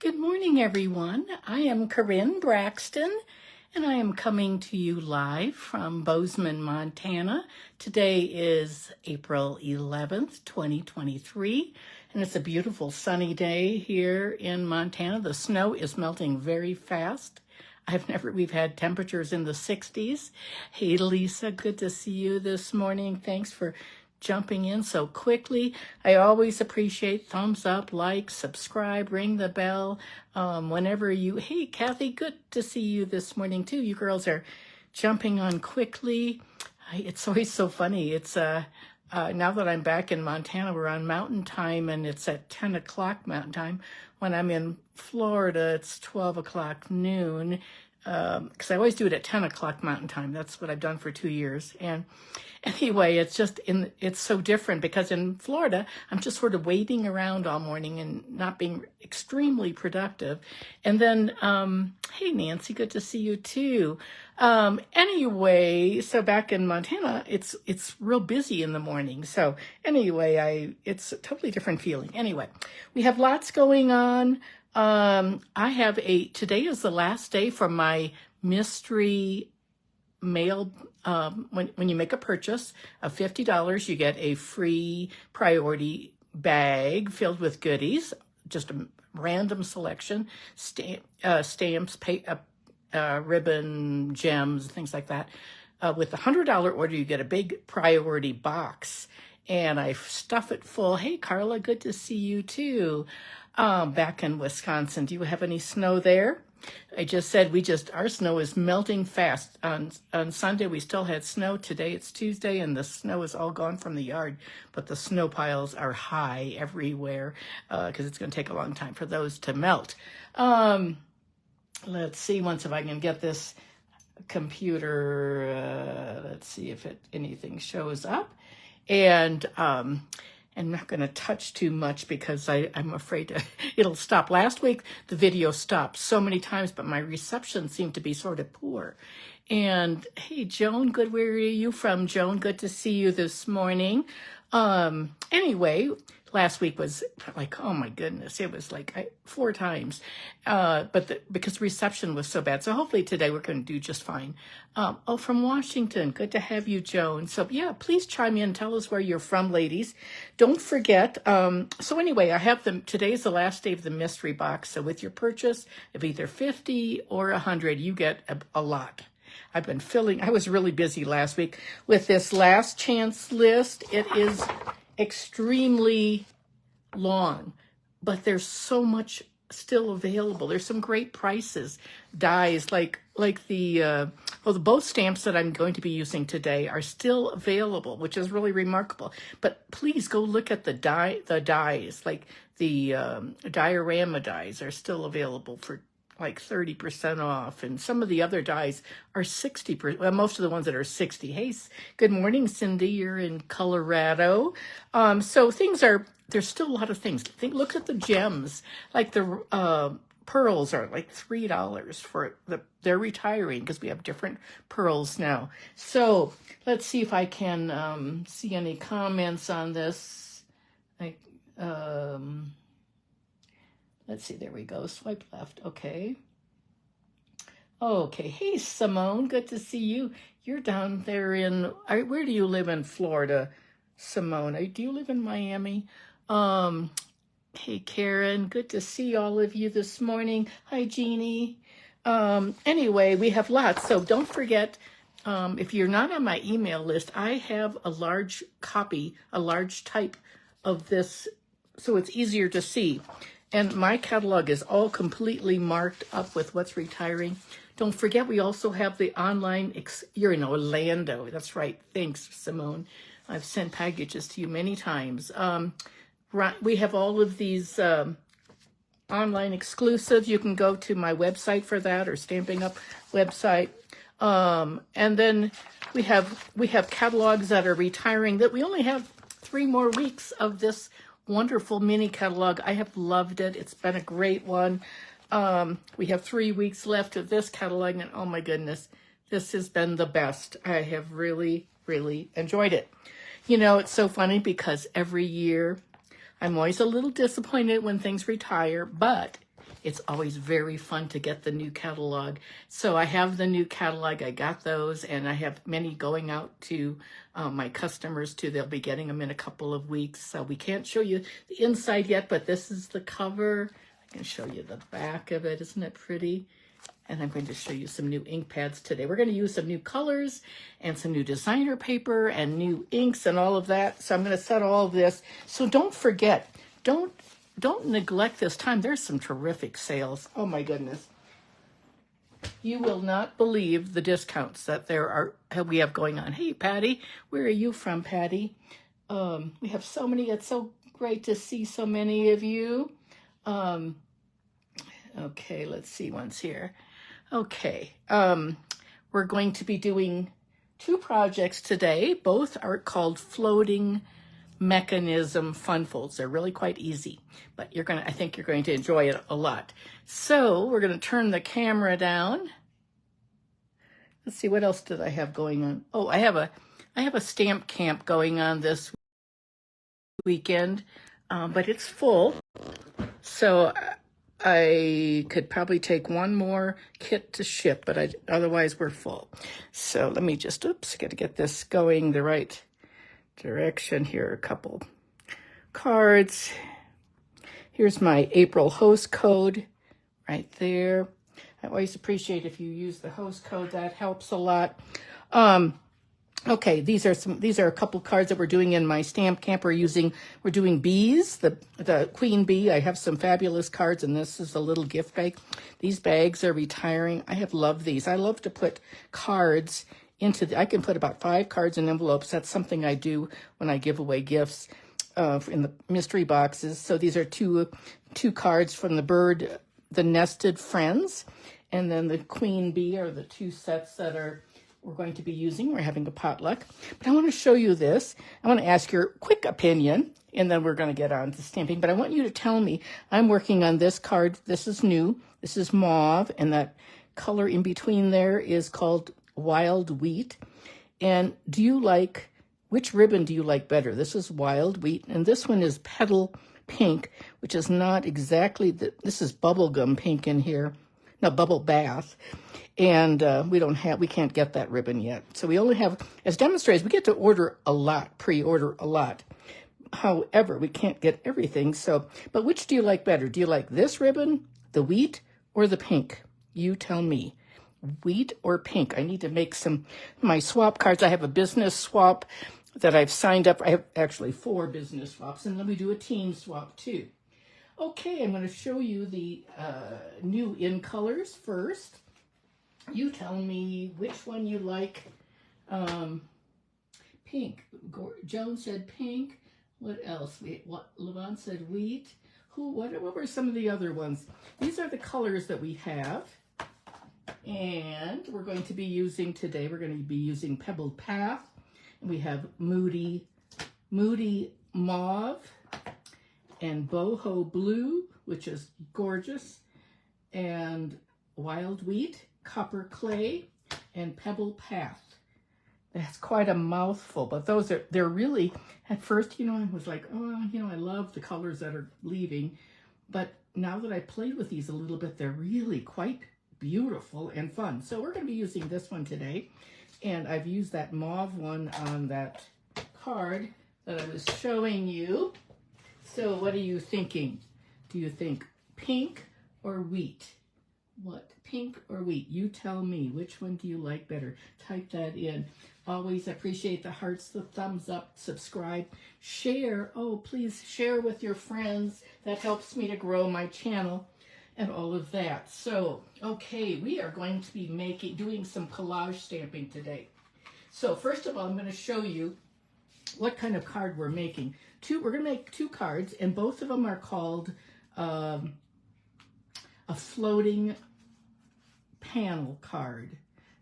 Good morning, everyone. I am Karin Braxton, and I am coming to you live from Bozeman, Montana. Today is April 11th, 2023, and it's a beautiful sunny day here in Montana. The snow is melting very fast. We've had temperatures in the 60s. Hey, Lisa, good to see you this morning. Thanks for jumping in so quickly. I always appreciate thumbs up, like, subscribe, ring the bell. Hey, Kathy, good to see you this morning too. You girls are jumping on quickly. It's always so funny. It's now that I'm back in Montana, we're on Mountain Time, and it's at 10 o'clock Mountain Time. When I'm in Florida, it's 12 o'clock noon, because I always do it at 10 o'clock Mountain Time. That's what I've done for 2 years. And anyway, it's so different because in Florida, I'm just sort of waiting around all morning and not being extremely productive. And then, hey, Nancy, good to see you too. Anyway, so back in Montana, it's real busy in the morning. So anyway, it's a totally different feeling. Anyway, we have lots going on. Today is the last day for my mystery mail. When you make a purchase of $50, you get a free priority bag filled with goodies, just a random selection, stamps, ribbon, gems, things like that. With the $100 order, you get a big priority box, and I stuff it full. Hey, Carla, good to see you too. Back in Wisconsin, do you have any snow there? I just said our snow is melting fast. On Sunday, we still had snow. Today, it's Tuesday, and the snow is all gone from the yard, but the snow piles are high everywhere because it's going to take a long time for those to melt. Let's see, if I can get this computer, let's see if anything shows up. And I'm not going to touch too much because I'm afraid it'll stop. Last week, the video stopped so many times, but my reception seemed to be sort of poor. And hey, Joan, where are you from, Joan? Good to see you this morning. Anyway, last week was like, oh my goodness, it was like 4 times, because reception was so bad. So hopefully today we're going to do just fine. From Washington, good to have you, Joan. So yeah, please chime in, tell us where you're from, ladies. Don't forget. So anyway, today is the last day of the mystery box. So with your purchase of either 50 or 100, you get a lot. I was really busy last week with this last chance list. It is extremely long, but there's so much still available. There's some great prices. Dies like the both stamps that I'm going to be using today are still available, which is really remarkable. But please go look at the dies, like the diorama dies are still available for like 30% off, and some of the other dies are 60%. Well, most of the ones that are 60. Hey, good morning, Cindy. You're in Colorado. So there's still a lot of things. Look at the gems, like the pearls are like $3 for they're retiring because we have different pearls now. So let's see if I can see any comments on this. Let's see, there we go. Swipe left. Okay. Okay. Hey, Simone, good to see you. You're down there where do you live in Florida, Simone? Do you live in Miami? Hey, Karin, good to see all of you this morning. Hi, Jeannie. Anyway, we have lots. So don't forget, if you're not on my email list, I have a large type of this, so it's easier to see. And my catalog is all completely marked up with what's retiring. Don't forget, we also have the online, you're in Orlando. That's right. Thanks, Simone. I've sent packages to you many times. We have all of these online exclusives. You can go to my website for that, or Stamping Up website. And then we have catalogs that are retiring, that we only have 3 more weeks of this wonderful mini catalog. I have loved it. It's been a great one. We have 3 weeks left of this catalog, and oh my goodness, this has been the best. I have really, really enjoyed it. It's so funny because every year I'm always a little disappointed when things retire, but it's always very fun to get the new catalog. So I have the new catalog. I got those, and I have many going out to my customers too. They'll be getting them in a couple of weeks. So we can't show you the inside yet, but this is the cover. I can show you the back of it. Isn't it pretty? And I'm going to show you some new ink pads today. We're going to use some new colors and some new designer paper and new inks and all of that. So I'm going to set all of this. So don't forget, don't neglect this time. There's some terrific sales. Oh my goodness. You will not believe the discounts that we have going on. Hey, Patty, where are you from, Patty? We have so many. It's so great to see so many of you. Okay, let's see one's here. Okay, we're going to be doing 2 projects today. Both are called floating mechanism fun folds. They're really quite easy, but I think you're going to enjoy it a lot. So we're going to turn the camera down. Let's see, what else did I have going on? Oh, I have a stamp camp going on this weekend, but it's full. So I could probably take one more kit to ship, but otherwise we're full. So let me just, got to get this going the right direction here. A couple cards. Here's my April host code right there. I always appreciate if you use the host code. That helps a lot. Okay, these are a couple cards that we're doing in my stamp camp. We're doing bees, the queen bee. I have some fabulous cards, and this is a little gift bag. These bags are retiring. I have loved these. I love to put cards I can put about 5 cards in envelopes. That's something I do when I give away gifts in the mystery boxes. So these are two cards from the bird, the nested friends, and then the queen bee are the 2 sets that we're going to be using. We're having a potluck. But I want to show you this. I want to ask your quick opinion, and then we're going to get on to stamping. But I want you to tell me, I'm working on this card. This is new. This is mauve, and that color in between there is called wild wheat. And which ribbon do you like better? This is wild wheat, and this one is petal pink, which is not exactly, this is bubblegum pink in here. No, Bubble Bath. And we can't get that ribbon yet. So we only have, as demonstrators, we get to order a lot, pre-order a lot. However, we can't get everything. But which do you like better? Do you like this ribbon, the wheat, or the pink? You tell me. Wheat or pink? I need to make my swap cards. I have a business swap that I've signed up. I have actually 4 business swaps, and then we do a team swap too. Okay, I'm going to show you the new in colors first. You tell me which one you like. Pink. Joan said pink. What else? Levon said wheat. What were some of the other ones? These are the colors that we have. And we're going to be using today, we're going to be using Pebble Path. We have Moody Mauve and Boho Blue, which is gorgeous, and Wild Wheat, Copper Clay, and Pebble Path. That's quite a mouthful, but they're really, at first, I was like, I love the colors that are leaving, but now that I played with these a little bit, they're really quite beautiful and fun. So we're going to be using this one today, and I've used that mauve one on that card that I was showing you. So what are you thinking? Do you think pink or wheat? What, pink or wheat? You tell me. Which one do you like better? Type that in. Always appreciate the hearts, the thumbs up, subscribe, share. Oh, please share with your friends. That helps me to grow my channel and all of that. So, okay, we are going to be doing some collage stamping today. So first of all, I'm going to show you what kind of card we're making. We're going to make 2 cards, and both of them are called a floating panel card.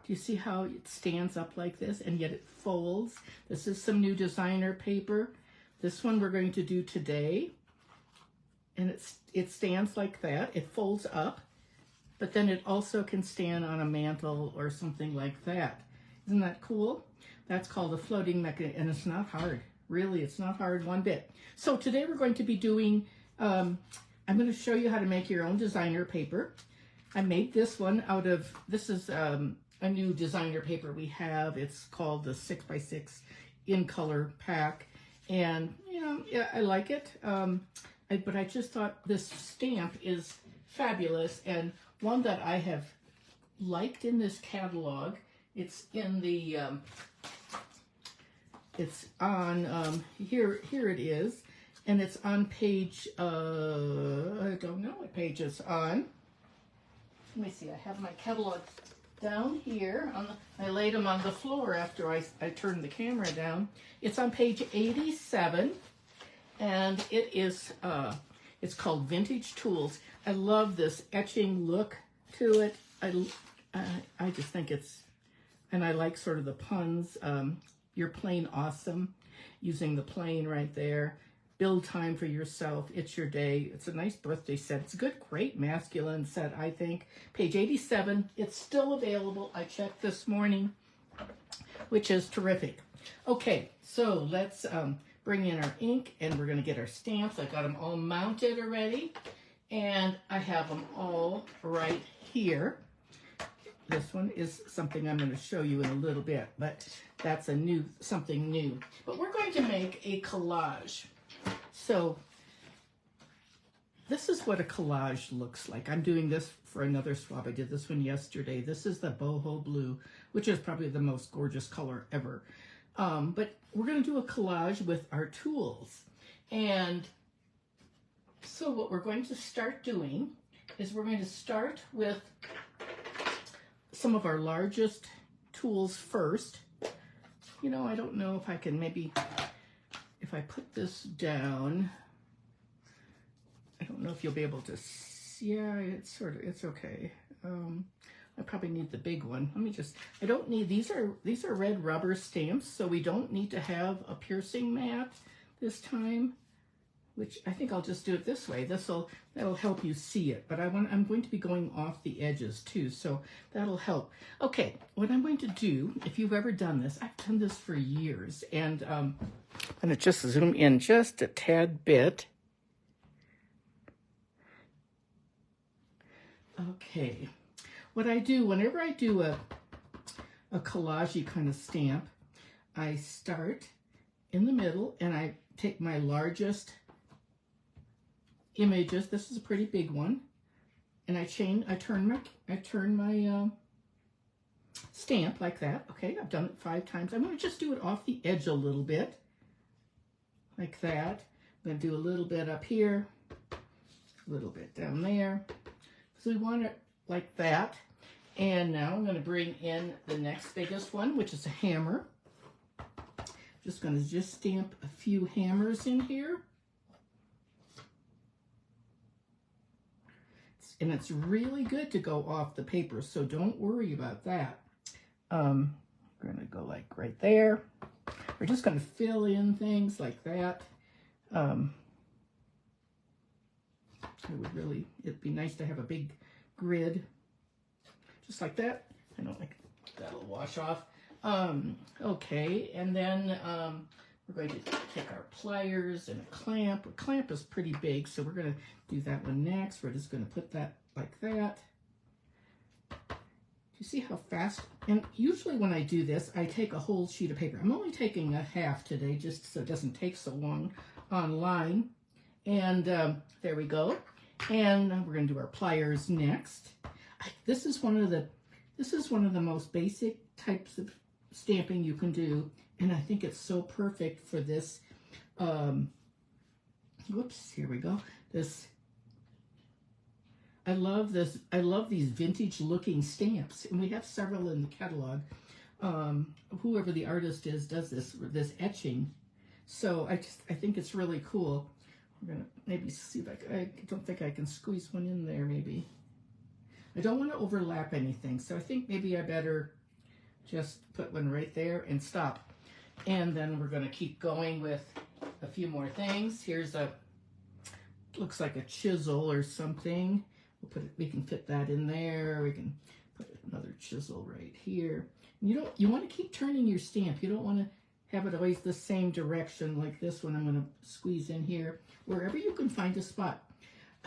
Do you see how it stands up like this and yet it folds? This is some new designer paper. This one we're going to do today, and it stands like that. It folds up, but then it also can stand on a mantle or something like that. Isn't that cool? That's called a floating mechanism, and it's not hard. Really, it's not hard one bit. So today we're going to be doing I'm going to show you how to make your own designer paper. I made this one out of, this is a new designer paper we have. It's called the 6x6 in color pack. And, you know, yeah, I like it. But I just thought this stamp is fabulous, and one that I have liked in this catalog. It's in the, it's on, here it is, and it's on page, I don't know what page it's on. Let me see, I have my catalog down here. I laid them on the floor after I turned the camera down. It's on page 87, and it is, it's called Vintage Tools. I love this etching look to it. I just think it's, and I like sort of the puns. You're plain awesome, using the plain right there. Build time for yourself. It's your day. It's a nice birthday set. It's a good, great masculine set, I think. Page 87. It's still available. I checked this morning, which is terrific. Okay, so let's bring in our ink, and we're going to get our stamps. I got them all mounted already, and I have them all right here. This one is something I'm going to show you in a little bit, but that's something new. But we're going to make a collage. So this is what a collage looks like. I'm doing this for another swab. I did this one yesterday. This is the boho blue, which is probably the most gorgeous color ever. But we're going to do a collage with our tools. And so what we're going to start doing is we're going to start with some of our largest tools first. You know, I don't know if I can maybe, if I put this down, I don't know if you'll be able to see. Yeah, it's sort of, it's okay. I probably need the big one. Let me just, I don't need, these are red rubber stamps, so we don't need to have a piercing mat this time, which I think I'll just do it this way. That'll help you see it, but I'm going to be going off the edges too, so that'll help. Okay, what I'm going to do, if you've ever done this, I've done this for years, and I'm going to just zoom in just a tad bit. Okay, what I do, whenever I do a collage-y kind of stamp, I start in the middle, and I take my largest images. This is a pretty big one, and I turn my stamp like that. Okay, I've done it 5 times. I'm going to just do it off the edge a little bit, like that. I'm going to do a little bit up here, a little bit down there. So we want it like that. And now I'm going to bring in the next biggest one, which is a hammer. Just going to stamp a few hammers in here. And it's really good to go off the paper, so don't worry about that. We're going to go like right there. We're just going to fill in things like that. It'd be nice to have a big grid, just like that. I don't like, that'll wash off. Okay, and then we're going to take our pliers and a clamp. A clamp is pretty big, so we're going to do that one next. We're just going to put that like that. Do you see how fast? And usually when I do this, I take a whole sheet of paper. I'm only taking a half today, just so it doesn't take so long online. And there we go. And we're going to do our pliers next. This is one of the most basic types of stamping you can do, and I think it's so perfect for this. Whoops, here we go. I love this. I love these vintage looking stamps, and we have several in the catalog. Whoever the artist is does this etching, so I think it's really cool. We're gonna maybe see if I don't think I can squeeze one in there. Maybe I don't want to overlap anything, so I think maybe I better just put one right there and stop. And then we're going to keep going with a few more things. Here's looks like a chisel or something. We can fit that in there. We can put another chisel right here. And you want to keep turning your stamp. You don't want to have it always the same direction like this one. I'm going to squeeze in here, wherever you can find a spot.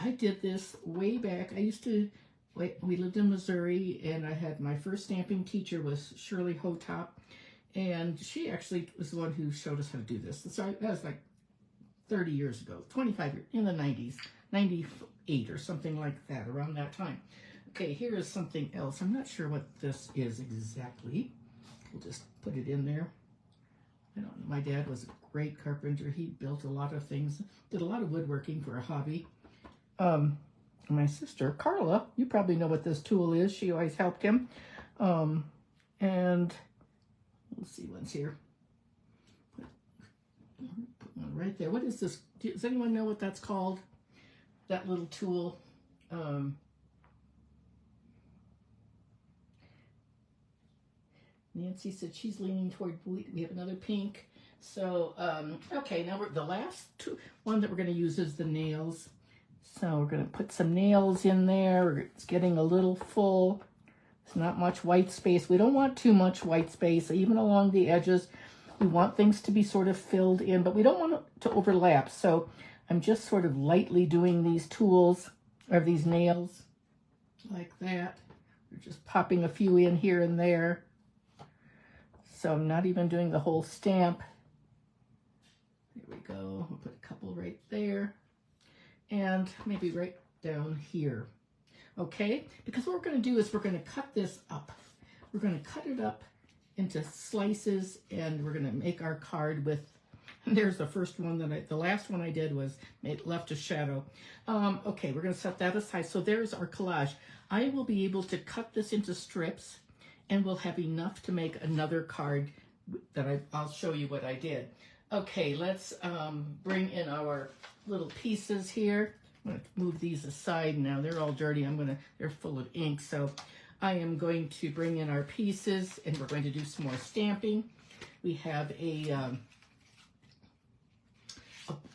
I did this way back. We lived in Missouri, and I had my first stamping teacher was Shirley Hotop, and she actually was the one who showed us how to do this. So that was like 30 years ago, 25 years, in the 90s, 98 or something like that, around that time. Okay, here is something else. I'm not sure what this is exactly. We'll just put it in there. I don't know. My dad was a great carpenter. He built a lot of things, did a lot of woodworking for a hobby. My sister, Carla, you probably know what this tool is. She always helped him. And let's see what's here. Put one right there. What is this? Does anyone know what that's called? That little tool. Nancy said she's leaning toward, we have another pink. So, okay, now the last one that we're going to use is the nails. So we're going to put some nails in there. It's getting a little full. It's not much white space. We don't want too much white space, even along the edges. We want things to be sort of filled in, but we don't want it to overlap. So I'm just sort of lightly doing these tools, or these nails, like that. We're just popping a few in here and there. So I'm not even doing the whole stamp. There we go. We'll put a couple right there. And maybe right down here. Okay? Because what we're going to do is we're going to cut this up. We're going to cut it up into slices, and we're going to make our card with, and there's the first one that the last one I did was left a shadow. Okay, we're going to set that aside. So there's our collage. I will be able to cut this into strips, and we'll have enough to make another card that I'll show you what I did. Okay, let's bring in our little pieces here. I'm going to move these aside now. They're all dirty. They're full of ink. So I am going to bring in our pieces, and we're going to do some more stamping. We have a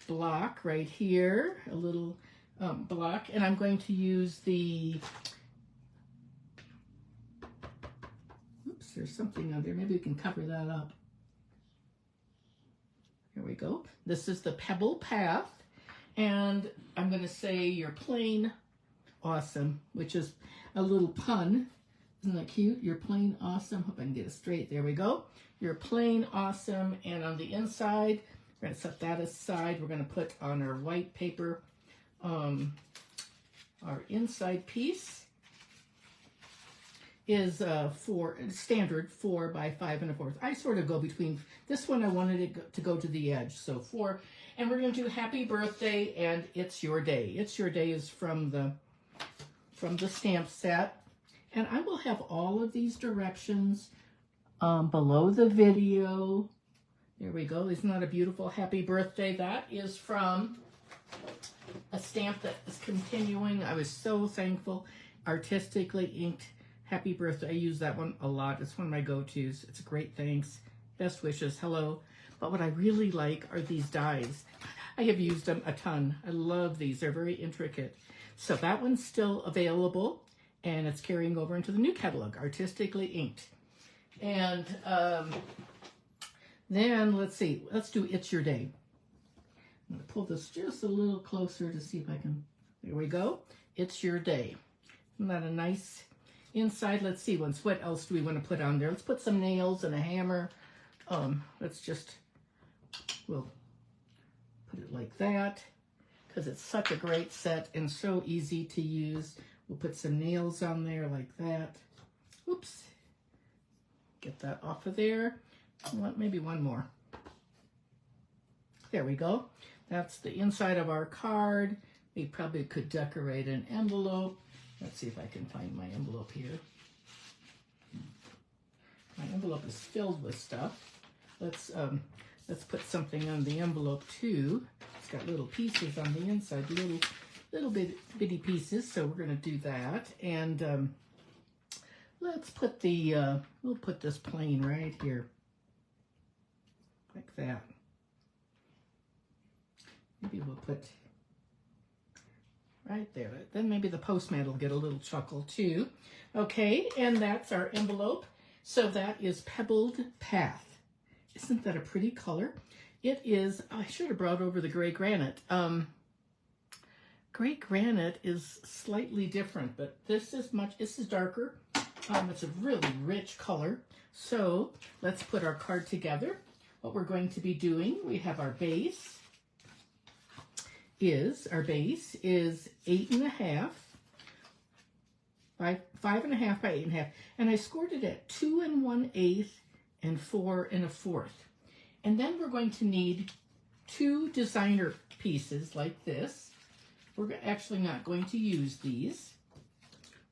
block right here, a little block, and I'm going to use the, oops, there's something on there. Maybe we can cover that up. Here we go. This is the Pebble Path, and I'm going to say you're plain awesome, which is a little pun. Isn't that cute? You're plain awesome. Hope I can get it straight. There we go. You're plain awesome. And on the inside, we're going to set that aside. We're going to put on our white paper our inside piece is standard 4 by 5 1/4. I sort of go between, this one I wanted it to go to the edge, so 4. And we're going to do Happy Birthday and It's Your Day. It's Your Day is from the stamp set. And I will have all of these directions below the video. There we go. Isn't that a beautiful Happy Birthday? That is from a stamp that is continuing. I was so thankful. Artistically inked Happy Birthday. I use that one a lot. It's one of my go-tos. It's a great thanks. Best wishes. Hello. But what I really like are these dies. I have used them a ton. I love these. They're very intricate. So that one's still available, and it's carrying over into the new catalog, Artistically Inked. And then let's see. Let's do It's Your Day. I'm going to pull this just a little closer to see if I can. There we go. It's Your Day. Isn't that a nice inside? Let's see. What else do we want to put on there? Let's put some nails and a hammer. We'll put it like that because it's such a great set and so easy to use. We'll put some nails on there like that. Oops. Get that off of there. Maybe one more. There we go. That's the inside of our card. We probably could decorate an envelope. Let's see if I can find my envelope here. My envelope is filled with stuff. Let's put something on the envelope too. It's got little pieces on the inside, little bitty pieces. So we're going to do that. And let's put we'll put this plain right here, like that. Maybe we'll put right there. Then maybe the postman will get a little chuckle too. Okay, and that's our envelope. So that is Pebbled Path. Isn't that a pretty color? It is, I should have brought over the gray granite. gray granite is slightly different, but this is darker. It's a really rich color. So let's put our card together. What we're going to be doing, we have our base is 8.5 by 5.5 by 8.5, and I scored it at 2 1/8 and 4 1/4. And then we're going to need 2 designer pieces like this. We're actually not going to use these.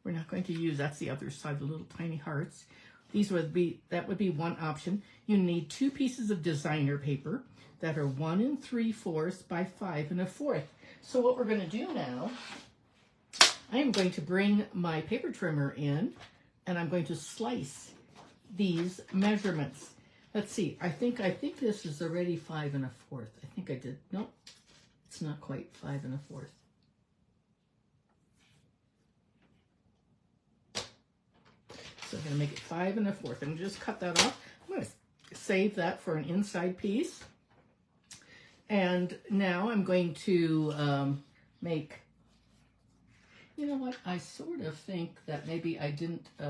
We're not going to use, that's the other side, the little tiny hearts. That would be one option. You need 2 pieces of designer paper that are 1 3/4 by 5 1/4. So what we're going to do now, I am going to bring my paper trimmer in, and I'm going to slice these measurements. Let's see, I think this is already 5 1/4. I think I did, nope, it's not quite 5 1/4. So I'm going to make it 5 1/4 and just cut that off. I'm going to save that for an inside piece. And now I'm going to make, you know what, I sort of think that maybe I didn't, I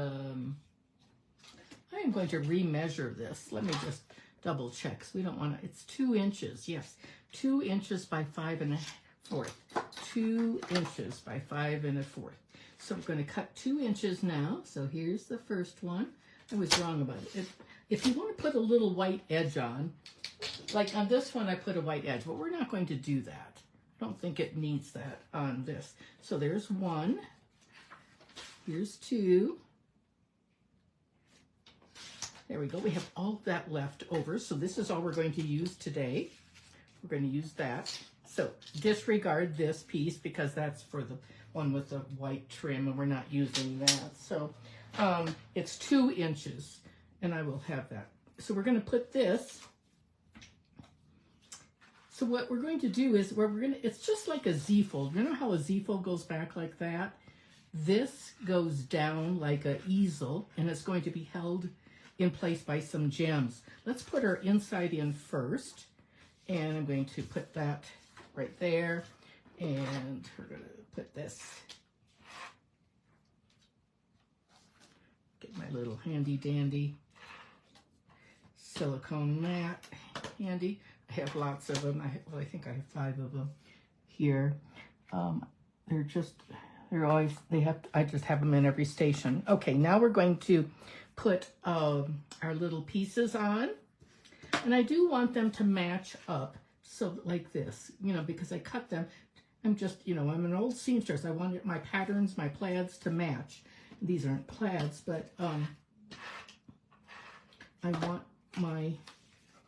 am going to remeasure this. Let me just double check, because we don't want to, it's 2 inches, yes, 2 inches by 5 1/4, 2 inches by 5 1/4. So I'm going to cut 2 inches now. So here's the first one. I was wrong about it. If you want to put a little white edge on, like on this one I put a white edge, but we're not going to do that. I don't think it needs that on this. So there's 1. Here's 2. There we go. We have all that left over. So this is all we're going to use today. We're going to use that. So disregard this piece because that's for the one with the white trim, and we're not using that. So it's 2 inches, and I will have that. So we're going to put this. So what we're going to do is it's just like a Z-fold. You know how a Z-fold goes back like that? This goes down like an easel, and it's going to be held in place by some gems. Let's put our inside in first, and I'm going to put that right there, and we're going to put this, get my little handy dandy silicone mat handy. I have lots of them. I think I have 5 of them here. I just have them in every station. Okay, now we're going to put our little pieces on, and I do want them to match up. So like this, because I cut them. I'm an old seamstress. I wanted my patterns, my plaids to match. These aren't plaids, but I want my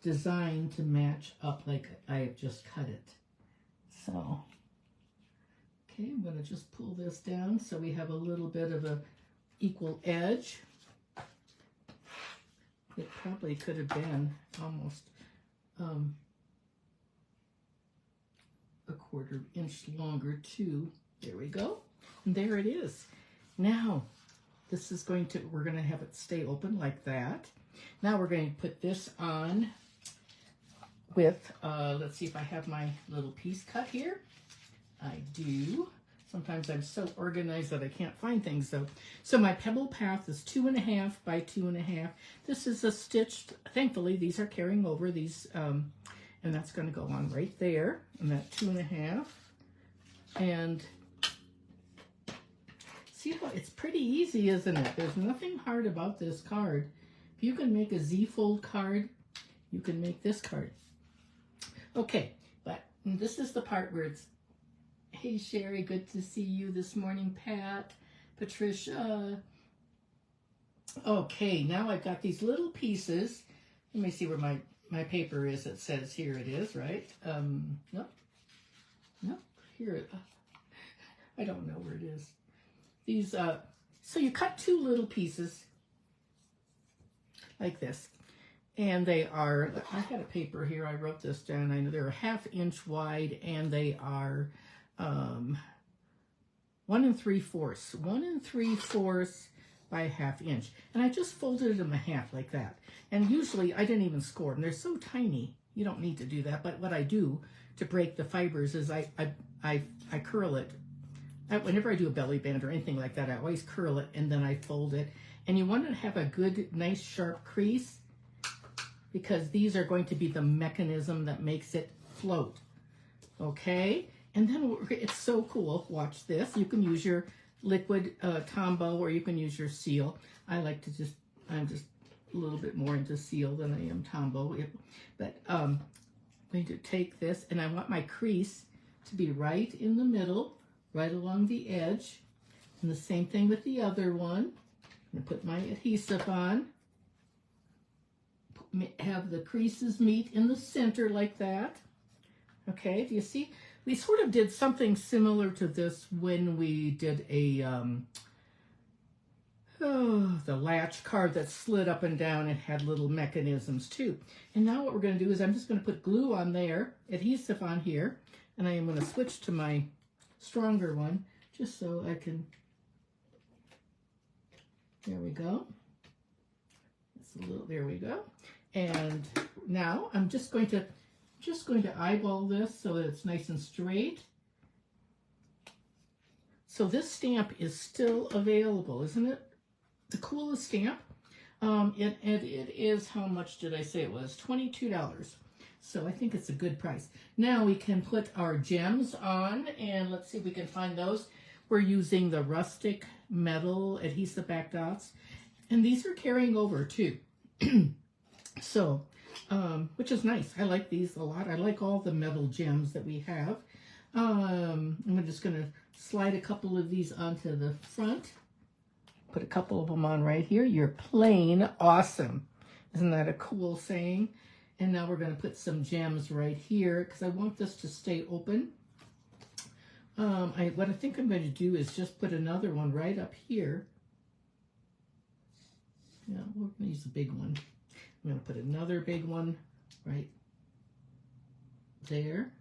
design to match up like I have just cut it. So, okay, I'm going to just pull this down so we have a little bit of a equal edge. It probably could have been almost a 1/4 inch longer too. There we go. And there it is. Now, we're going to have it stay open like that. Now we're going to put this on with, let's see if I have my little piece cut here. I do. Sometimes I'm so organized that I can't find things though. So my Pebble Path is 2.5 by 2.5. This is a stitched, thankfully these are carrying over these, and that's going to go on right there, and that 2.5. And see how it's pretty easy, isn't it? There's nothing hard about this card. If you can make a Z-fold card, you can make this card. Okay, but this is the part where it's, hey Sherry, good to see you this morning, Pat, Patricia. Okay, now I've got these little pieces. Let me see where my paper is. It says here it is, right? No, here, I don't know where it is. These, so you cut 2 little pieces like this. And they are, I had a paper here, I wrote this down. I know they're 1/2 inch wide, and they are 1 3/4. 1 3/4 by 1/2 inch. And I just folded them in half like that. And usually I didn't even score them. They're so tiny, you don't need to do that, but what I do to break the fibers is I curl it. Whenever I do a belly band or anything like that, I always curl it and then I fold it. And you want to have a good, nice, sharp crease because these are going to be the mechanism that makes it float. Okay? And then it's so cool. Watch this. You can use your liquid Tombow or you can use your seal. I like to I'm just a little bit more into seal than I am Tombow. But I'm going to take this and I want my crease to be right in the middle, right along the edge. And the same thing with the other one. I'm going to put my adhesive on. Have the creases meet in the center like that. Okay, do you see? We sort of did something similar to this when we did the latch card that slid up and down and had little mechanisms too. And now what we're going to do is I'm just going to put glue on there, adhesive on here, and I am going to switch to my stronger one just so I can, there we go. It's a little, there we go. And now I'm just going to eyeball this so that it's nice and straight. So this stamp is still available, isn't it? The coolest stamp. It is, how much did I say it was? $22. So I think it's a good price. Now we can put our gems on, and let's see if we can find those. We're using the rustic metal adhesive back dots, and these are carrying over too. So, which is nice. I like these a lot. I like all the metal gems that we have. I'm just going to slide a couple of these onto the front. Put a couple of them on right here. You're plain awesome. Isn't that a cool saying? And now we're going to put some gems right here because I want this to stay open. What I think I'm going to do is just put another one right up here. Yeah, we're going to use a big one. I'm going to put another big one right there.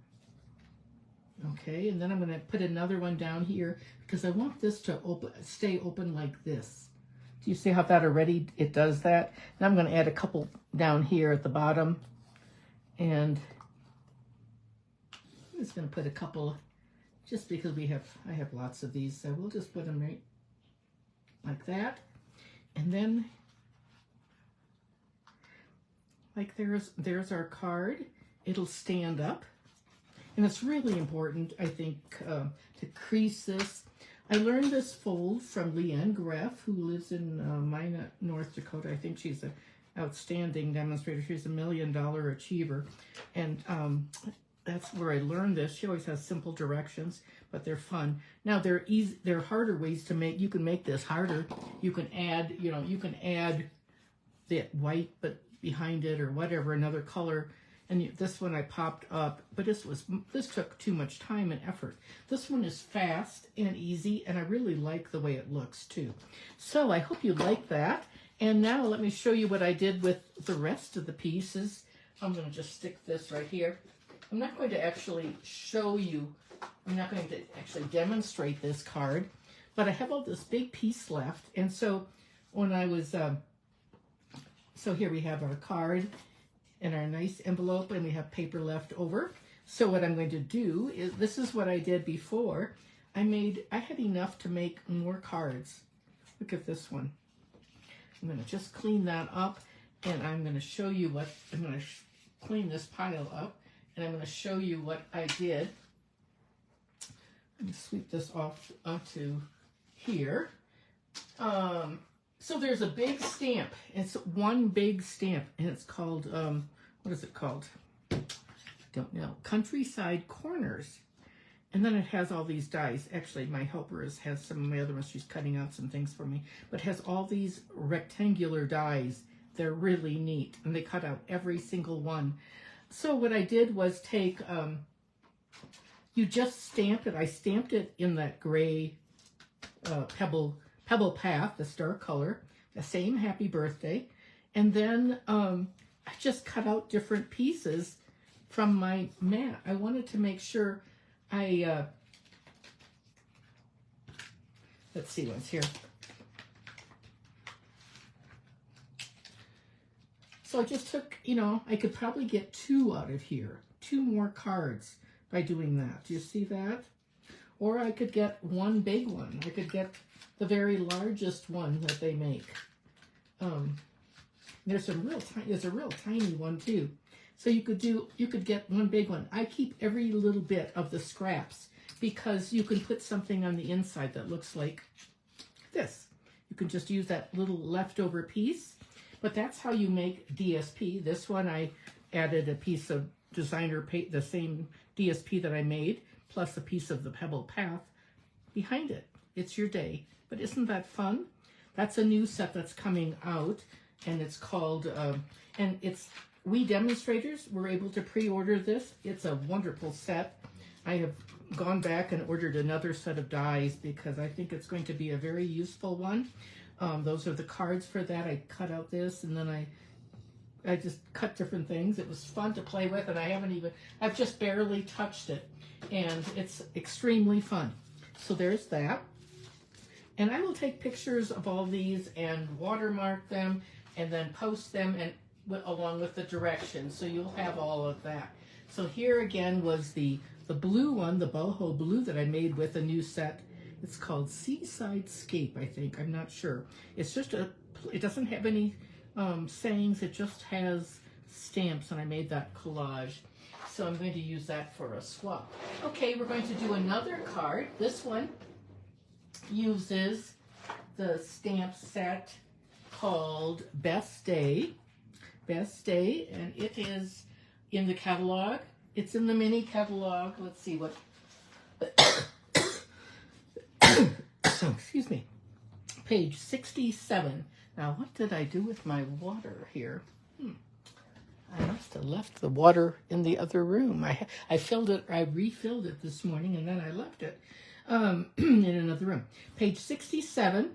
Okay, and then I'm going to put another one down here because I want this to stay open like this. Do you see how that already, it does that? Now I'm going to add a couple down here at the bottom. And I'm just going to put a couple, just because I have lots of these, so we'll just put them right like that. And then, like there's our card. It'll stand up. And it's really important, I think, to crease this. I learned this fold from Leanne Greff, who lives in Minot, North Dakota. I think she's an outstanding demonstrator. She's a $1 million achiever. And that's where I learned this. She always has simple directions, but they're fun. Now, there are harder ways to make, you can make this harder. You can add, you can add the white, but behind it or whatever, another color. And this one I popped up, but this took too much time and effort. This one is fast and easy, and I really like the way it looks too. So I hope you like that. And now let me show you what I did with the rest of the pieces. I'm going to just stick this right here. I'm not going to actually show you, I'm not going to actually demonstrate this card, but I have all this big piece left. And so when I was, so here we have our card and our nice envelope, and we have paper left over. So what I'm going to do is, this is what I did before. I had enough to make more cards. Look at this one. I'm going to just clean that up, and I'm going to show you what, I'm going to clean this pile up, and I'm going to show you what I did. Let me sweep this off onto here. So there's a big stamp. It's one big stamp, and it's called, what is it called? I don't know. Countryside Corners. And then it has all these dies. Actually, my helper has some of my other ones. She's cutting out some things for me. But it has all these rectangular dies. They're really neat, and they cut out every single one. So what I did was take, you just stamp it. I stamped it in that gray Pebble Path, the star color, the same happy birthday. And then I just cut out different pieces from my mat. I wanted to make sure let's see what's here. So I just took, you know, I could probably get 2 out of here. 2 more cards by doing that. Do you see that? Or I could get 1 big one. I could get the very largest one that they make. There's a real tiny one too. So you could get 1 big one. I keep every little bit of the scraps because you can put something on the inside that looks like this. You can just use that little leftover piece. But that's how you make DSP. This one I added a piece of designer paint, the same DSP that I made, plus a piece of the Pebble Path behind it. It's your day. But isn't that fun? That's a new set that's coming out, and it's called, and it's, we demonstrators were able to pre-order this. It's a wonderful set. I have gone back and ordered another set of dies because I think it's going to be a very useful one. Those are the cards for that. I cut out this, and then I just cut different things. It was fun to play with, and I've just barely touched it, and it's extremely fun. So there's that. And I will take pictures of all these and watermark them and then post them and along with the directions. So you'll have all of that. So here again was the blue one, the boho blue that I made with a new set. It's called Seaside Scape, I think. I'm not sure. It's just it doesn't have any sayings. It just has stamps, and I made that collage. So I'm going to use that for a swap. Okay, we're going to do another card. This one uses the stamp set called Best Day. Best Day, and it is in the catalog. It's in the mini catalog. Let's see what... So, excuse me. Page 67. Now, what did I do with my water here? I must have left the water in the other room. I filled it, I refilled it this morning, and then I left it in another room. Page 67,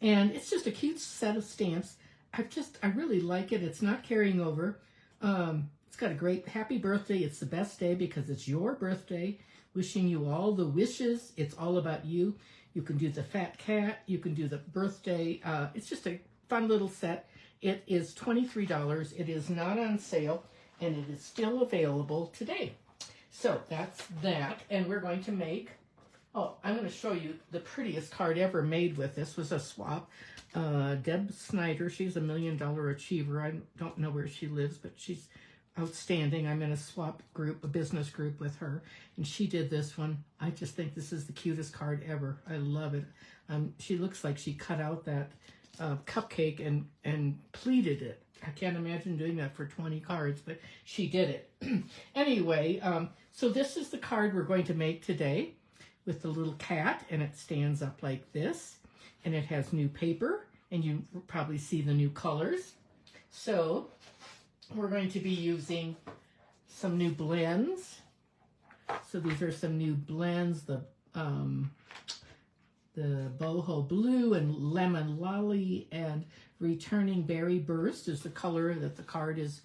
and it's just a cute set of stamps. I really like it. It's not carrying over. It's got a great happy birthday. It's the best day because it's your birthday. Wishing you all the wishes. It's all about you. You can do the fat cat. You can do the birthday. It's just a fun little set. It is $23. It is not on sale, and it is still available today. So that's that, and we're going to make, I'm going to show you the prettiest card ever made with this. Was a swap. Deb Snyder, she's a $1 Million Achiever. I don't know where she lives, but she's outstanding. I'm in a swap group, a business group with her, and she did this one. I just think this is the cutest card ever. I love it. She looks like she cut out that cupcake and pleated it. I can't imagine doing that for 20 cards, but she did it. Anyway, so this is the card we're going to make today with the little cat, and it stands up like this, and it has new paper, and you probably see the new colors. So we're going to be using some new blends. So these are some new blends, the boho blue and lemon lolly and returning berry burst is the color that the card is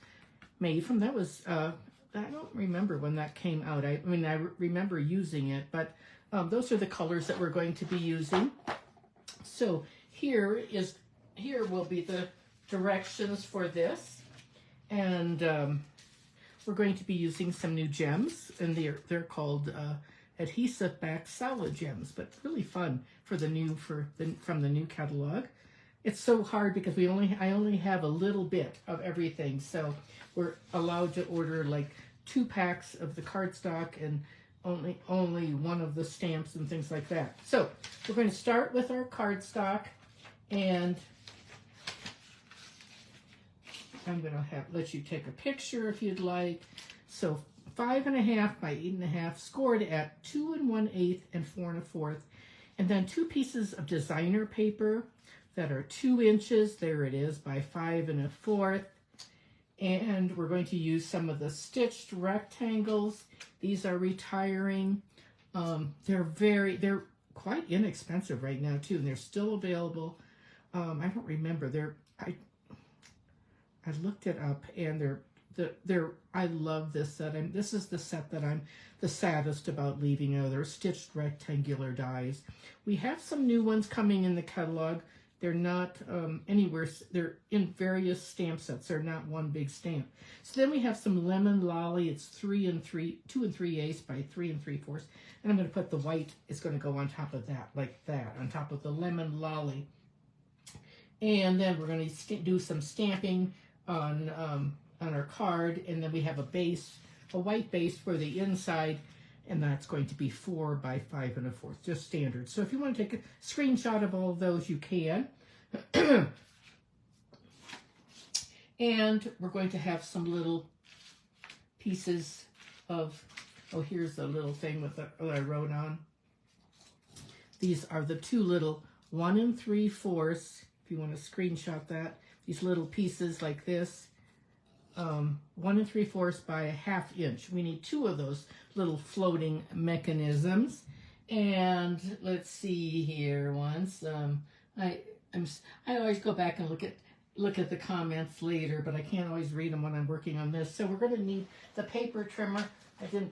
made from. That was I don't remember when that came out. I mean I remember using it, but those are the colors that we're going to be using. So here will be the directions for this, and we're going to be using some new gems, and they're called adhesive back solid gems, but really fun for from the new catalog. It's so hard because I only have a little bit of everything, so we're allowed to order like 2 packs of the cardstock and only one of the stamps and things like that. So we're going to start with our cardstock, and I'm going to let you take a picture if you'd like. So 5.5 by 8.5, scored at 2 1/8 and 4 1/4, and then 2 pieces of designer paper that are 2 inches. There it is, by 5 1/4. And we're going to use some of the stitched rectangles. These are retiring. They're quite inexpensive right now too, and they're still available. I don't remember. I looked it up, and I love this set. This is the set that I'm the saddest about leaving out. They're stitched rectangular dies. We have some new ones coming in the catalog. They're not anywhere. They're in various stamp sets. They're not one big stamp. So then we have some lemon lolly. It's 2 3/8 by 3 3/4. And I'm going to put the white. It's going to go on top of that, like that, on top of the lemon lolly. And then we're going to do some stamping on our card. And then we have a base, a white base for the inside. And that's going to be 4 by 5 1/4, just standard. So if you want to take a screenshot of all of those, you can. And we're going to have some little pieces of, oh, here's the little thing with that I wrote on. These are the 2 little 1 3/4, if you want to screenshot that. These little pieces like this. 1 3/4 by 1/2 inch. We need 2 of those little floating mechanisms. And let's see here once. I always go back and look at the comments later, but I can't always read them when I'm working on this. So we're going to need the paper trimmer. I did not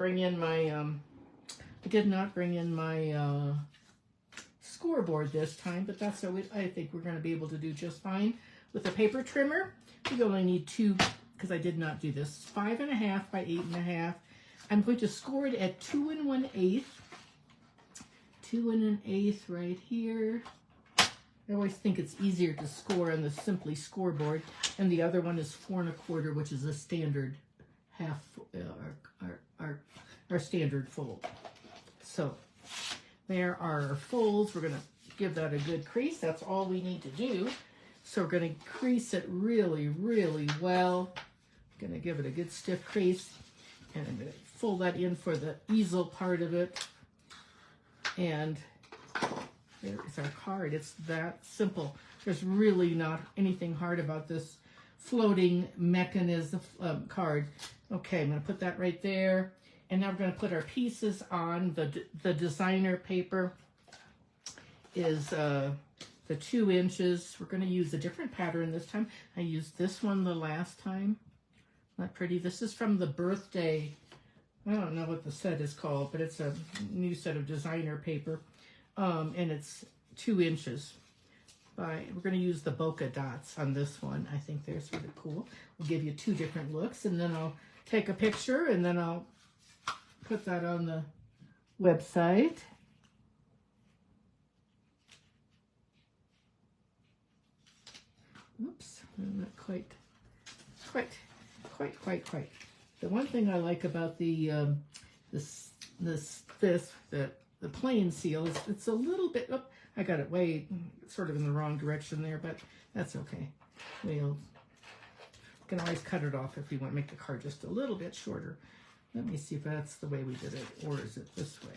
bring in my scoreboard this time, but that's so I think we're going to be able to do just fine with the paper trimmer. We only need 2. Because I did not do this, 5 1/2 by 8 1/2. I'm going to score it at 2 1/8. 2 1/8 right here. I always think it's easier to score on the Simply scoreboard, and the other one is 4 1/4, which is a standard half, our standard fold. So there are our folds. We're going to give that a good crease. That's all we need to do. So we're going to crease it really, really well. Going to give it a good stiff crease, and I'm going to fold that in for the easel part of it. And there is our card. It's that simple. There's really not anything hard about this floating mechanism card. Okay, I'm going to put that right there. And now we're going to put our pieces on. The designer paper is the 2 inches. We're going to use a different pattern this time. I used this one the last time. Not pretty. This is from the birthday. I don't know what the set is called, but it's a new set of designer paper. And it's 2 inches. We're going to use the bokeh dots on this one. I think they're sort of cool. We'll give you 2 different looks, and then I'll take a picture, and then I'll put that on the website. Oops, I'm not quite. The one thing I like about the plain seal is it's a little bit. Oh, I got it way sort of in the wrong direction there, but that's okay. We can always cut it off if we want to make the card just a little bit shorter. Let me see if that's the way we did it, or is it this way?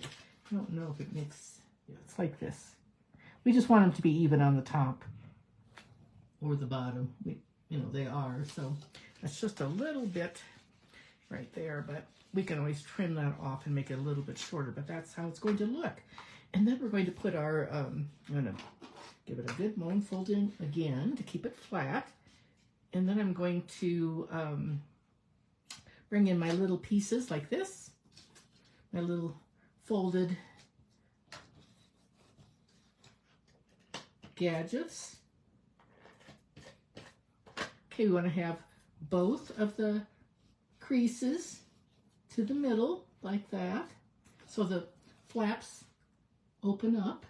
I don't know if it makes. Yeah, it's like this. We just want them to be even on the top or the bottom. They are, so that's just a little bit right there, but we can always trim that off and make it a little bit shorter, but that's how it's going to look. And then we're going to put our, I'm going to give it a good moan fold in again to keep it flat. And then I'm going to bring in my little pieces like this, my little folded gadgets. Okay, we want to have both of the creases to the middle like that. So the flaps open up.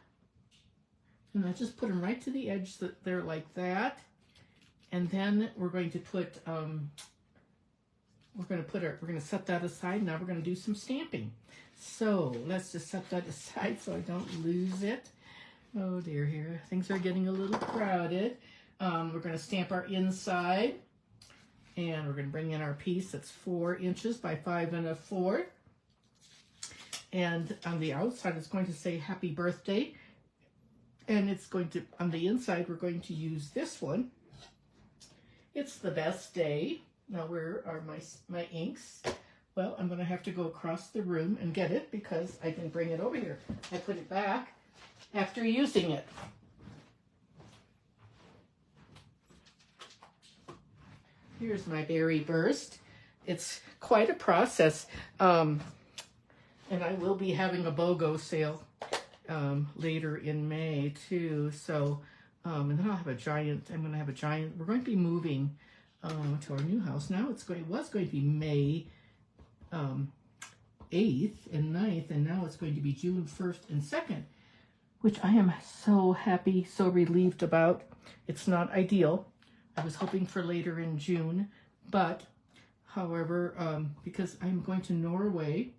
And I just put them right to the edge that they're like that. And then we're going to put, we're going to set that aside. Now we're going to do some stamping. So let's just set that aside so I don't lose it. Oh dear, here things are getting a little crowded. We're going to stamp our inside, and we're going to bring in our piece that's 4 inches by 5 1/4. And on the outside, it's going to say Happy Birthday. And it's going to, on the inside, we're going to use this one. It's the best day. Now, where are my inks? Well, I'm going to have to go across the room and get it because I didn't bring it over here. I put it back after using it. Here's my berry burst. It's quite a process. And I will be having a BOGO sale later in May too. So And then I'll have a giant, I'm going to have a giant, we're going to be moving to our new house. Now it was going to be May 8th and 9th, and now it's going to be June 1st and 2nd, which I am so happy, so relieved about. It's not ideal. I was hoping for later in June, but however, because I'm going to Norway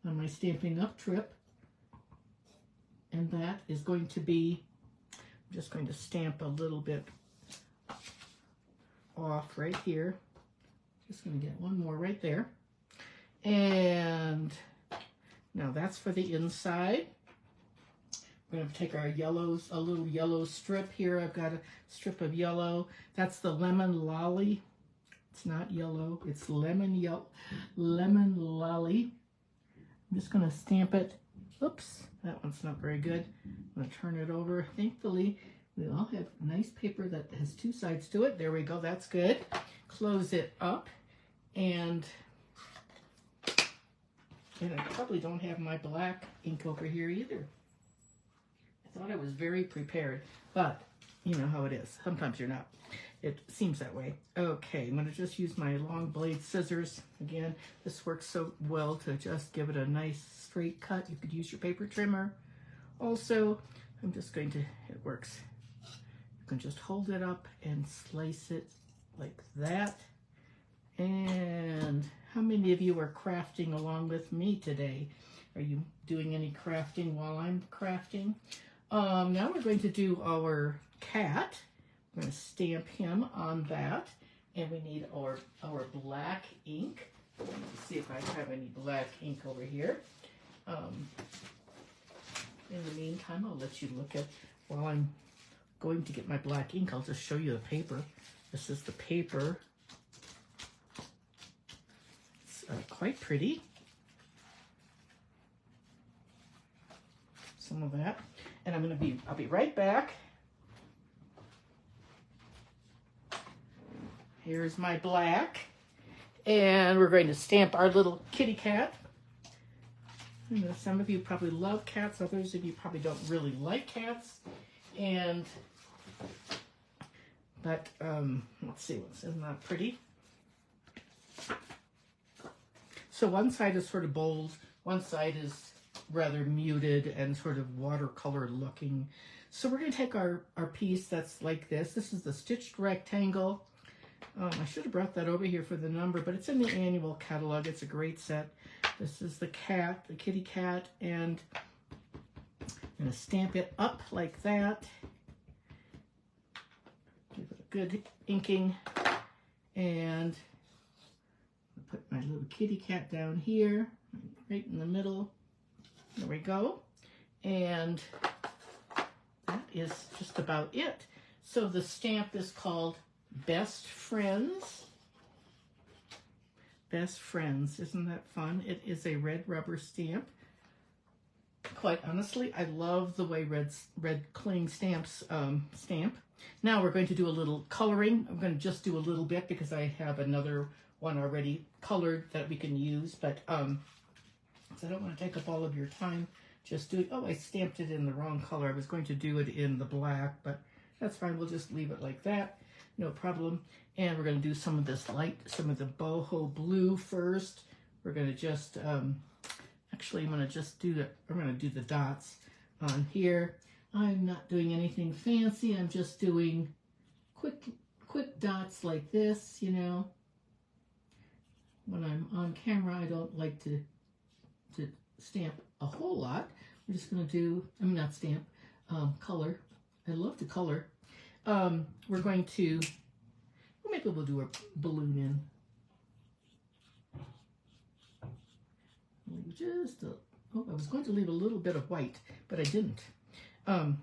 on my Stampin' Up trip, and that is going to be, I'm just going to stamp a little bit off right here. Just going to get one more right there. And now that's for the inside. We're going to take our yellows, a little yellow strip here. I've got a strip of yellow. That's the Lemon Lolly. It's not yellow, it's lemon lolly. I'm just going to stamp it. Oops, that one's not very good. I'm going to turn it over. Thankfully, we all have nice paper that has two sides to it. There we go, that's good. Close it up, and I probably don't have my black ink over here either. I thought I was very prepared, but you know how it is. Sometimes you're not. It seems that way. Okay, I'm going to just use my long blade scissors. Again, this works so well to just give it a nice straight cut. You could use your paper trimmer. Also, I'm just going to, it works. You can just hold it up and slice it like that. And how many of you are crafting along with me today? Are you doing any crafting while I'm crafting? Now we're going to do our cat. We're going to stamp him on that, and we need our black ink. Let me see if I have any black ink over here. In the meantime, I'll let you look at, while I'm going to get my black ink, I'll just show you the paper. This is the paper. It's quite pretty. Some of that. And I'll be right back. Here's my black, and we're going to stamp our little kitty cat. You know, some of you probably love cats, others of you probably don't really like cats. And, but, let's see, isn't that pretty? So one side is sort of bold, one side is rather muted and sort of watercolor looking. So we're going to take our piece that's like this. This is the stitched rectangle. I should have brought that over here for the number, but it's in the annual catalog. It's a great set. This is the cat, the kitty cat, and I'm going to stamp it up like that. Give it a good inking, and put my little kitty cat down here, right in the middle. There we go. And that is just about it. So the stamp is called Best Friends. Best Friends. Isn't that fun? It is a red rubber stamp. Quite honestly, I love the way red cling stamps stamp. Now we're going to do a little coloring. I'm going to just do a little bit because I have another one already colored that we can use, but so I don't want to take up all of your time just doing, oh, I stamped it in the wrong color. I was going to do it in the black, but that's fine. We'll just leave it like that. No problem. And we're going to do some of this light, some of the boho blue first. We're going to just, actually, I'm going to just do I'm going to do the dots on here. I'm not doing anything fancy. I'm just doing quick dots like this, you know. When I'm on camera, I don't like to stamp a whole lot. We're just going to do, not stamp, color. I love to color. We're going to, maybe we'll do a balloon in. Just a, oh, I was going to leave a little bit of white, but I didn't. We're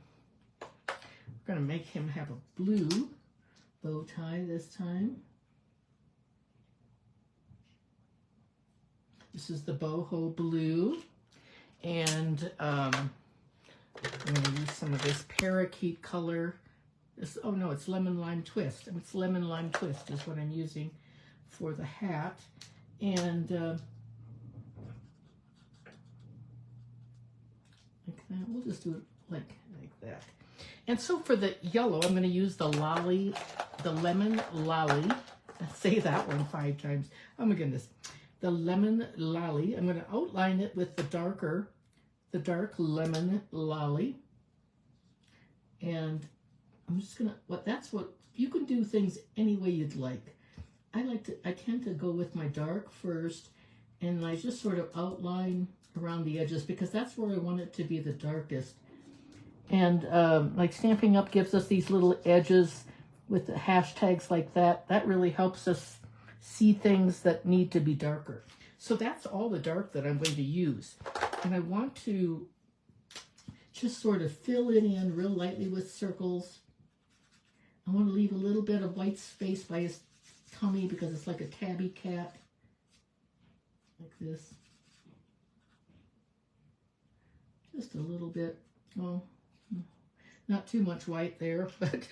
going to make him have a blue bow tie this time. This is the boho blue, and I'm going to use some of this parakeet color. This, oh no, it's lemon lime twist. It's lemon lime twist is what I'm using for the hat, and like that. We'll just do it like that. And so for the yellow, I'm going to use the lemon lolly. Let's say that one 5 times. Oh my goodness. The lemon lolly. I'm going to outline it with the dark lemon lolly. And I'm just going to, you can do things any way you'd like. I tend to go with my dark first, and I just sort of outline around the edges because that's where I want it to be the darkest. And like Stampin' Up! Gives us these little edges with the hashtags like that. That really helps us see things that need to be darker. So that's all the dark that I'm going to use. And I want to just sort of fill it in real lightly with circles. I want to leave a little bit of white space by his tummy because it's like a tabby cat. Like this. Just a little bit. Oh, not too much white there, but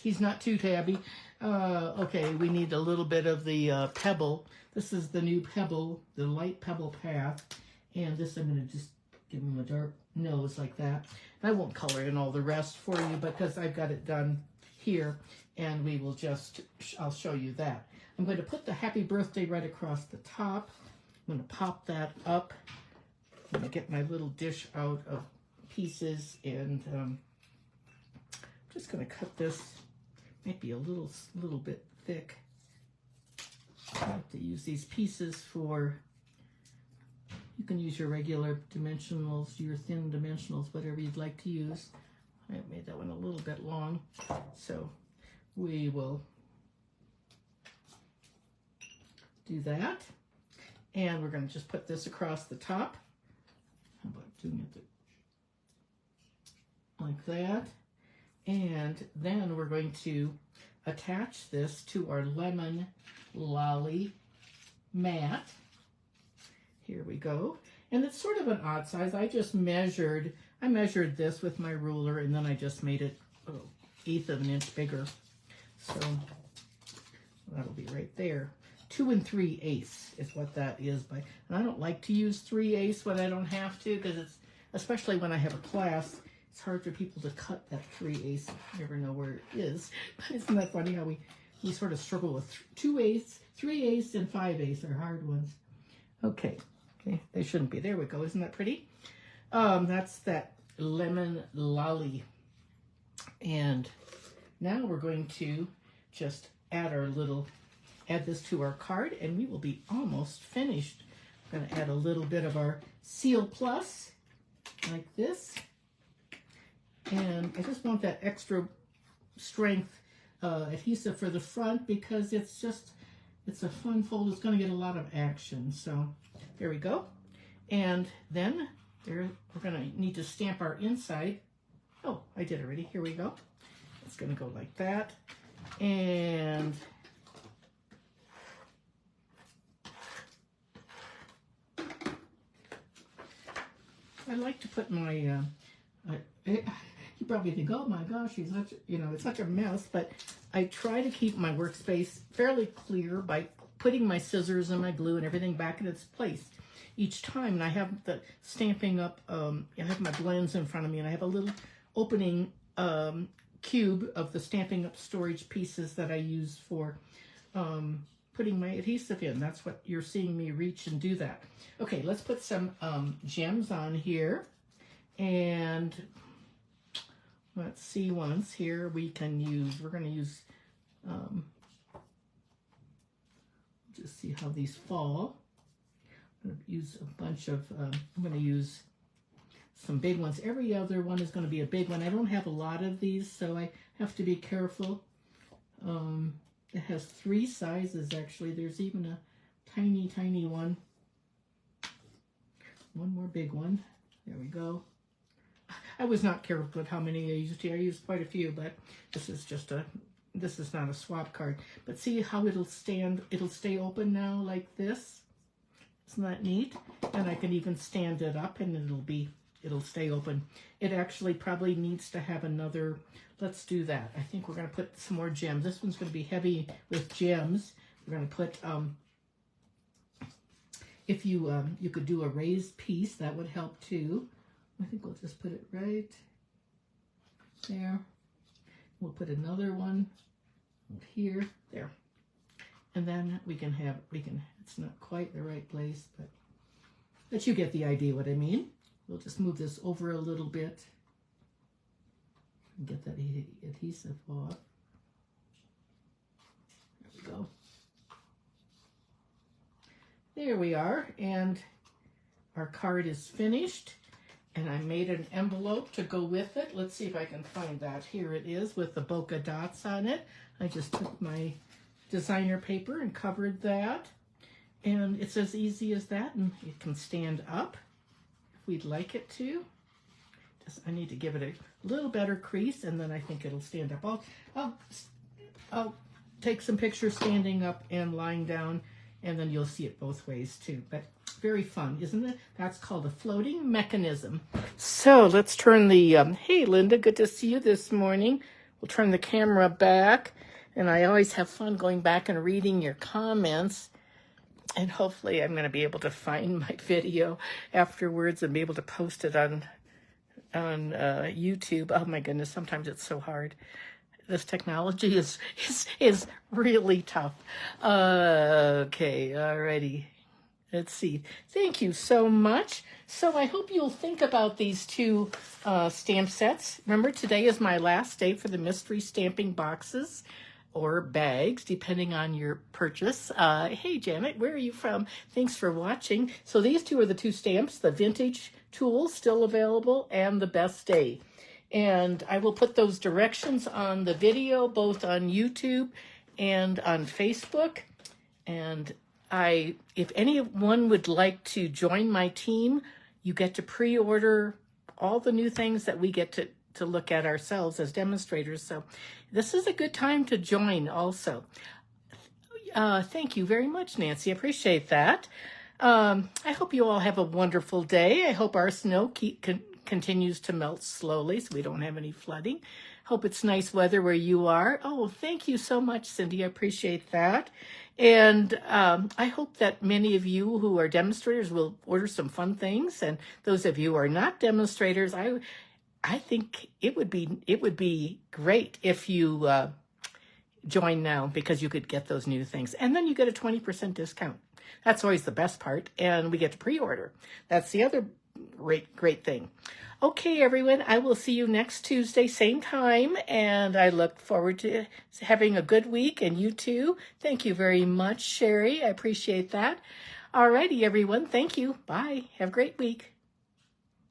he's not too tabby. Okay, we need a little bit of the Pebble. This is the new Pebble, the light Pebble Path. And this I'm going to just give him a dark nose like that. And I won't color in all the rest for you because I've got it done here. And we will just, I'll show you that. I'm going to put the happy birthday right across the top. I'm going to pop that up. I'm going to get my little dish out of pieces, and I'm just going to cut this. Might be a little bit thick. I have to use these pieces for, you can use your regular dimensionals, your thin dimensionals, whatever you'd like to use. I made that one a little bit long, so we will do that. And we're going to just put this across the top. How about doing it like that? And then we're going to attach this to our lemon lolly mat. Here we go. And it's sort of an odd size. I measured this with my ruler, and then I just made it 1/8 of an inch bigger. So that'll be right there. 2 3/8 is what that is. And I don't like to use 3/8 when I don't have to, because it's, especially when I have a class, it's hard for people to cut that 3/8. You never know where it is. But isn't that funny how we sort of struggle with 2/8, 3/8, and 5/8 are hard ones. Okay, they shouldn't be. There we go. Isn't that pretty? That's that lemon lolly. And now we're going to just add this to our card, and we will be almost finished. I'm going to add a little bit of our Seal Plus, like this. And I just want that extra strength adhesive for the front because it's a fun fold. It's going to get a lot of action. So there we go. And then we're going to need to stamp our inside. Oh, I did already. Here we go. It's going to go like that. And I like to put my, you probably think, oh my gosh, it's such a mess, but I try to keep my workspace fairly clear by putting my scissors and my glue and everything back in its place each time. And I have the Stampin' Up, I have my blends in front of me, and I have a little opening cube of the Stampin' Up storage pieces that I use for putting my adhesive in. That's what you're seeing me reach and do that. Okay, let's put some gems on here. And let's see, once here we're going to use, just see how these fall. I'm going to use a bunch of, I'm going to use some big ones. Every other one is going to be a big one. I don't have a lot of these, so I have to be careful. It has 3 sizes, actually. There's even a tiny, tiny one. One more big one. There we go. I was not careful with how many I used here. I used quite a few, but this is not a swap card. But see how it'll stay open now like this? Isn't that neat? And I can even stand it up and it'll stay open. It actually probably needs to have another, let's do that. I think we're going to put some more gems. This one's going to be heavy with gems. We're going to put, if you could do a raised piece, that would help too. I think we'll just put it right There. We'll put another one here, there. And then it's not quite the right place, but you get the idea what I mean. We'll just move this over a little bit and get that adhesive off. There we go. There we are, and our card is finished. And I made an envelope to go with it. Let's see if I can find that. Here it is with the bokeh dots on it. I just took my designer paper and covered that. And it's as easy as that, and it can stand up if we'd like it to. I need to give it a little better crease, and then I think it'll stand up. I'll take some pictures standing up and lying down, and then you'll see it both ways too. But very fun, isn't it? That's called a floating mechanism. So let's turn the, hey Linda, good to see you this morning. We'll turn the camera back, and I always have fun going back and reading your comments. And hopefully I'm going to be able to find my video afterwards and be able to post it on YouTube. Oh my goodness, sometimes it's so hard. This technology is really tough. Okay, alrighty. Let's see. Thank you so much. So I hope you'll think about these two stamp sets. Remember, today is my last day for the mystery stamping boxes or bags, depending on your purchase. Hey, Janet, where are you from? Thanks for watching. So these two are the two stamps, the vintage tools still available and the best day. And I will put those directions on the video, both on YouTube and on Facebook. And if anyone would like to join my team, you get to pre-order all the new things that we get to look at ourselves as demonstrators. So this is a good time to join also. Thank you very much, Nancy. I appreciate that. I hope you all have a wonderful day. I hope our snow continues to melt slowly so we don't have any flooding. Hope it's nice weather where you are. Oh, thank you so much, Cindy. I appreciate that. And I hope that many of you who are demonstrators will order some fun things. And those of you who are not demonstrators, I think it would be great if you join now, because you could get those new things. And then you get a 20% discount. That's always the best part. And we get to pre-order. That's the other great thing. Okay, everyone, I will see you next Tuesday, same time, and I look forward to having a good week, and you too. Thank you very much, Sherry. I appreciate that. All righty, everyone. Thank you. Bye. Have a great week.